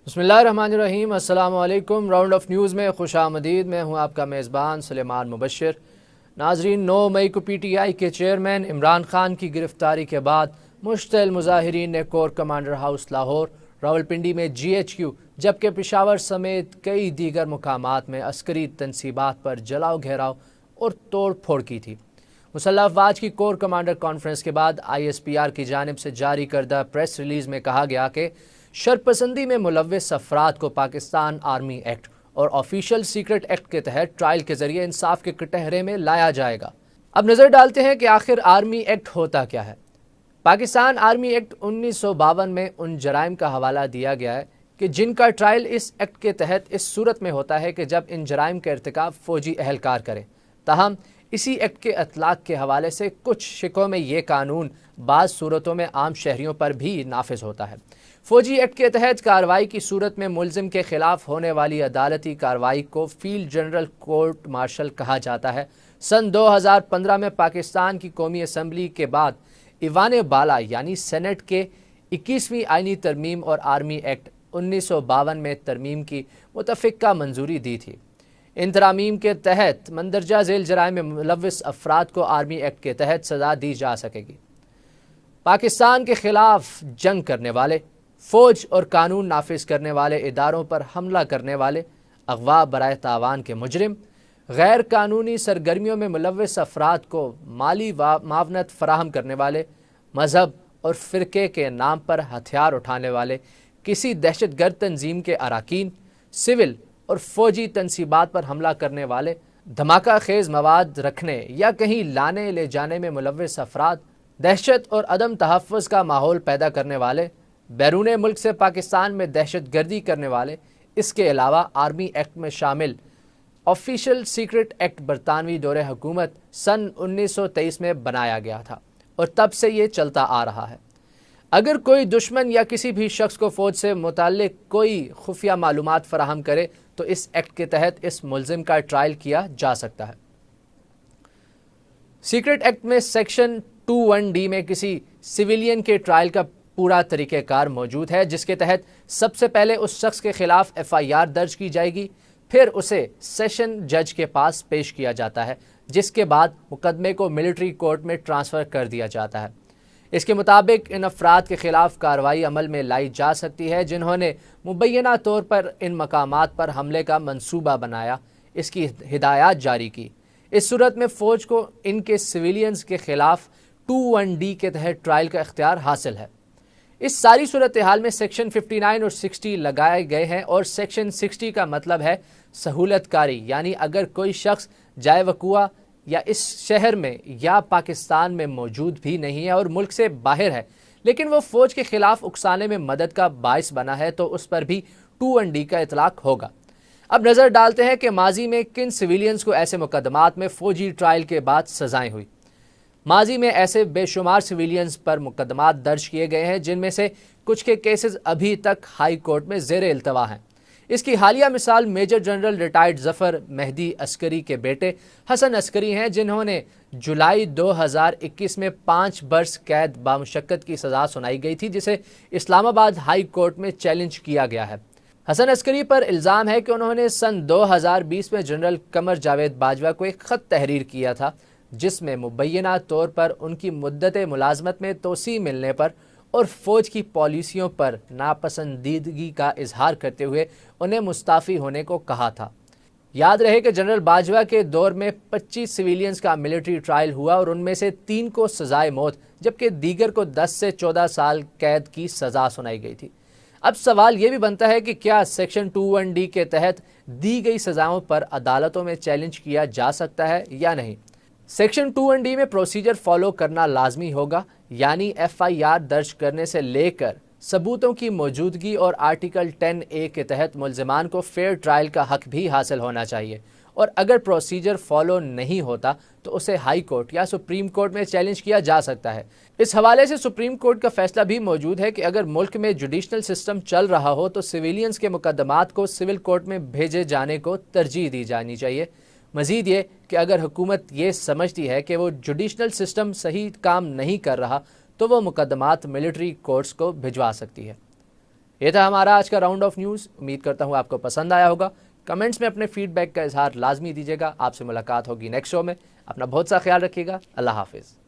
بسم اللہ الرحمن الرحیم۔ السلام علیکم۔ راؤنڈ آف نیوز میں خوش آمدید۔ میں ہوں آپ کا میزبان سلیمان مبشر۔ ناظرین، 9 مئی کو پی ٹی آئی کے چیئرمین عمران خان کی گرفتاری کے بعد مشتعل مظاہرین نے corps commander house Lahore, Rawalpindi میں جی ایچ کیو جبکہ پشاور سمیت کئی دیگر مقامات میں عسکری تنصیبات پر جلاؤ گھیراؤ اور توڑ پھوڑ کی تھی۔ مسلح افواج کی کور کمانڈر کانفرنس کے بعد آئی ایس پی آر کی جانب سے جاری کردہ پریس ریلیز میں کہا گیا کہ شرپسندی میں ملوث افراد کو پاکستان آرمی ایکٹ اور آفیشل سیکرٹ ایکٹ کے تحت ٹرائل کے ذریعے انصاف کے کٹہرے میں لایا جائے گا۔ اب نظر ڈالتے ہیں کہ آخر آرمی ایکٹ ہوتا کیا ہے۔ پاکستان آرمی ایکٹ 1952 میں ان جرائم کا حوالہ دیا گیا ہے کہ جن کا ٹرائل اس ایکٹ کے تحت اس صورت میں ہوتا ہے کہ جب ان جرائم کا ارتکاب فوجی اہلکار کرے۔ تاہم اسی ایکٹ کے اطلاق کے حوالے سے کچھ شکوں میں یہ قانون بعض صورتوں میں عام شہریوں پر بھی نافذ ہوتا ہے۔ فوجی ایکٹ کے تحت کارروائی کی صورت میں ملزم کے خلاف ہونے والی عدالتی کارروائی کو فیلڈ جنرل کورٹ مارشل کہا جاتا ہے۔ سن 2015 میں پاکستان کی قومی اسمبلی کے بعد ایوان بالا یعنی سینٹ کے 21ویں آئینی ترمیم اور آرمی ایکٹ 1952 میں ترمیم کی متفقہ منظوری دی تھی۔ ان ترامیم کے تحت مندرجہ ذیل جرائم میں ملوث افراد کو آرمی ایکٹ کے تحت سزا دی جا سکے گی۔ پاکستان کے خلاف جنگ کرنے والے، فوج اور قانون نافذ کرنے والے اداروں پر حملہ کرنے والے، اغوا برائے تاوان کے مجرم، غیر قانونی سرگرمیوں میں ملوث افراد کو مالی معاونت فراہم کرنے والے، مذہب اور فرقے کے نام پر ہتھیار اٹھانے والے، کسی دہشت گرد تنظیم کے اراکین، سول اور فوجی تنصیبات پر حملہ کرنے والے، دھماکہ خیز مواد رکھنے یا کہیں لانے لے جانے میں ملوث افراد، دہشت اور عدم تحفظ کا ماحول پیدا کرنے والے، بیرون ملک سے پاکستان میں دہشت گردی کرنے والے۔ اس کے علاوہ آرمی ایکٹ میں شامل آفیشل سیکرٹ ایکٹ برطانوی دور حکومت سن 1923 میں بنایا گیا تھا اور تب سے یہ چلتا آ رہا ہے۔ اگر کوئی دشمن یا کسی بھی شخص کو فوج سے متعلق کوئی خفیہ معلومات فراہم کرے تو اس ایکٹ کے تحت اس ملزم کا ٹرائل کیا جا سکتا ہے۔ سیکرٹ ایکٹ میں سیکشن 21D میں کسی سویلین کے ٹرائل کا پورا طریقہ کار موجود ہے، جس کے تحت سب سے پہلے اس شخص کے خلاف ایف آئی آر درج کی جائے گی، پھر اسے سیشن جج کے پاس پیش کیا جاتا ہے، جس کے بعد مقدمے کو ملٹری کورٹ میں ٹرانسفر کر دیا جاتا ہے۔ اس کے مطابق ان افراد کے خلاف کارروائی عمل میں لائی جا سکتی ہے جنہوں نے مبینہ طور پر ان مقامات پر حملے کا منصوبہ بنایا، اس کی ہدایات جاری کی۔ اس صورت میں فوج کو ان کے سویلینز کے خلاف 21D کے تحت ٹرائل کا اختیار حاصل ہے۔ اس ساری صورتحال میں سیکشن 59 اور 60 لگائے گئے ہیں، اور سیکشن 60 کا مطلب ہے سہولت کاری، یعنی اگر کوئی شخص جائے وقوع یا اس شہر میں یا پاکستان میں موجود بھی نہیں ہے اور ملک سے باہر ہے لیکن وہ فوج کے خلاف اکسانے میں مدد کا باعث بنا ہے تو اس پر بھی 21D کا اطلاق ہوگا۔ اب نظر ڈالتے ہیں کہ ماضی میں کن سویلینز کو ایسے مقدمات میں فوجی ٹرائل کے بعد سزائیں ہوئی۔ ماضی میں ایسے بے شمار سویلینز پر مقدمات درج کیے گئے ہیں جن میں سے کچھ کے کیسز ابھی تک ہائی کورٹ میں زیر التوا ہیں۔ اس کی حالیہ مثال میجر جنرل ریٹائرڈ ظفر مہدی عسکری کے بیٹے حسن عسکری ہیں، جنہوں نے جولائی 2021 میں 5 برس قید بامشقت کی سزا سنائی گئی تھی، جسے اسلام آباد ہائی کورٹ میں چیلنج کیا گیا ہے۔ حسن عسکری پر الزام ہے کہ انہوں نے سن 2020 میں جنرل قمر جاوید باجوہ کو ایک خط تحریر کیا تھا جس میں مبینہ طور پر ان کی مدت ملازمت میں توسیع ملنے پر اور فوج کی پالیسیوں پر ناپسندیدگی کا اظہار کرتے ہوئے انہیں مستعفی ہونے کو کہا تھا۔ یاد رہے کہ جنرل باجوہ کے دور میں 25 سویلینز کا ملٹری ٹرائل ہوا اور ان میں سے 3 کو سزائے موت جبکہ دیگر کو 10 سے 14 سال قید کی سزا سنائی گئی تھی۔ اب سوال یہ بھی بنتا ہے کہ کیا سیکشن 21D کے تحت دی گئی سزاؤں پر عدالتوں میں چیلنج کیا جا سکتا ہے یا نہیں؟ سیکشن 21D میں پروسیجر فالو کرنا لازمی ہوگا، یعنی ایف آئی آر درج کرنے سے لے کر ثبوتوں کی موجودگی اور آرٹیکل 10A کے تحت ملزمان کو فیئر ٹرائل کا حق بھی حاصل ہونا چاہیے، اور اگر پروسیجر فالو نہیں ہوتا تو اسے ہائی کورٹ یا سپریم کورٹ میں چیلنج کیا جا سکتا ہے۔ اس حوالے سے سپریم کورٹ کا فیصلہ بھی موجود ہے کہ اگر ملک میں جوڈیشنل سسٹم چل رہا ہو تو سویلینز کے مقدمات کو سول کورٹ میں بھیجے جانے کو ترجیح دی جانی چاہیے۔ مزید یہ کہ اگر حکومت یہ سمجھتی ہے کہ وہ جوڈیشنل سسٹم صحیح کام نہیں کر رہا تو وہ مقدمات ملٹری کورٹس کو بھجوا سکتی ہے۔ یہ تھا ہمارا آج کا راؤنڈ آف نیوز. امید کرتا ہوں آپ کو پسند آیا ہوگا. کمنٹس میں اپنے فیڈ بیک کا اظہار لازمی دیجیے گا. آپ سے ملاقات ہوگی نیکسٹ شو میں. اپنا بہت سا خیال رکھیے گا. اللہ حافظ.